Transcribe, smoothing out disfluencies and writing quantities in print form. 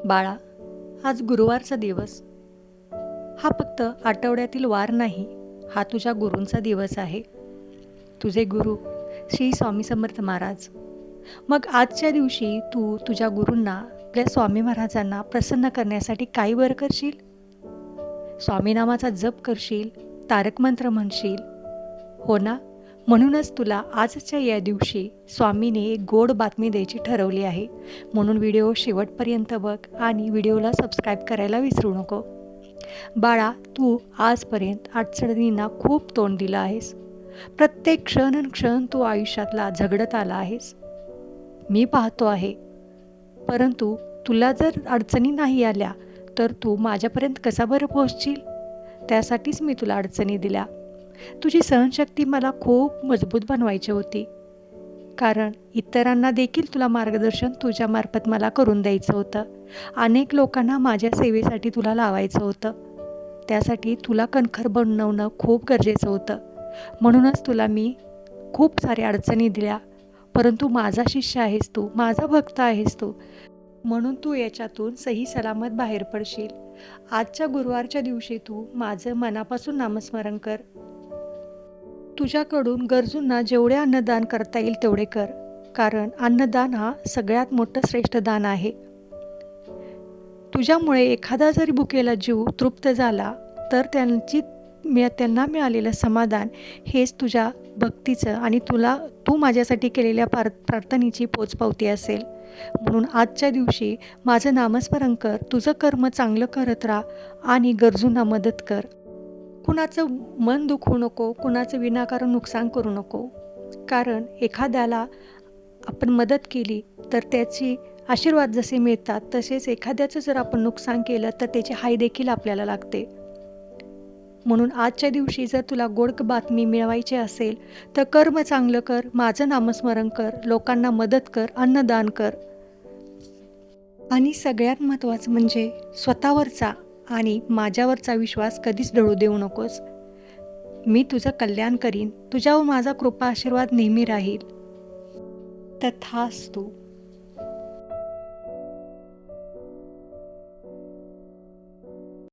बाळा, आज गुरुवारचा दिवस. हा फक्त आठवड्यातील वार नाही, हा तुझ्या गुरूंचा दिवस आहे. तुझे गुरु श्री स्वामी समर्थ महाराज. मग आजच्या दिवशी तू तुझ्या गुरूंना, आपल्या स्वामी महाराजांना प्रसन्न करण्यासाठी काय बरं करशील? स्वामीनामाचा जप करशील, तारक मंत्र म्हणशील, हो ना? म्हणूनच तुला आजच्या या दिवशी स्वामीने एक गोड बातमी द्यायची ठरवली आहे. म्हणून व्हिडिओ शेवटपर्यंत बघ आणि व्हिडिओला सबस्क्राईब करायला विसरू नको. बाळा, तू आजपर्यंत अडचणींना खूप तोंड दिलं आहेस. प्रत्येक क्षण आणि क्षण तू आयुष्यातला झगडत आला आहेस, मी पाहतो आहे. परंतु तुला जर अडचणी नाही आल्या तर तू माझ्यापर्यंत कसा बरं पोहोचशील? त्यासाठीच मी तुला अडचणी दिल्या. तुझी सहनशक्ती मला खूप मजबूत बनवायची होती, कारण इतरांना देखील तुला मार्गदर्शन तुझ्यामार्फत मला करून द्यायचं होतं. अनेक लोकांना माझ्या सेवेसाठी तुला लावायचं होतं. त्यासाठी तुला कणखर बनवणं खूप गरजेचं होतं. म्हणूनच तुला मी खूप साऱ्या अडचणी दिल्या. परंतु माझा शिष्य आहेस तू, माझा भक्त आहेस तू, म्हणून तू याच्यातून सही सलामत बाहेर पडशील. आजच्या गुरुवारच्या दिवशी तू माझं मनापासून नामस्मरण कर. तुझ्याकडून गरजूंना जेवढे अन्नदान करता येईल तेवढे कर, कारण अन्नदान हा सगळ्यात मोठं श्रेष्ठ दान आहे. तुझ्यामुळे एखादा जरी भुकेला जीव तृप्त झाला तर त्यांना मिळालेलं समाधान हेच तुझ्या भक्तीचं आणि तू माझ्यासाठी केलेल्या प्रार्थनेची पोचपावती असेल. म्हणून आजच्या दिवशी माझं नामस्मरण कर, तुझं कर्म चांगलं करत राहा आणि गरजूंना मदत कर. कुणाचं मन दुखवू नको, कुणाचं विनाकारण नुकसान करू नको, कारण एखाद्याला आपण मदत केली तर त्याची आशीर्वाद जसे मिळतात तसेच एखाद्याचं जर आपण नुकसान केलं तर त्याची हाय देखील आपल्याला लागते. म्हणून आजच्या दिवशी जर तुला गोड बातमी मिळवायची असेल तर कर्म चांगलं कर, माझं नामस्मरण कर, लोकांना मदत कर, अन्नदान कर आणि सगळ्यात महत्त्वाचं म्हणजे स्वतःवरचा आणि माझ्यावरचा विश्वास कधीच ढळू देऊ नकोस. मी तुझं कल्याण करीन, तुझ्यावर माझा कृपा आशीर्वाद नेहमी राहील. तथास्तु.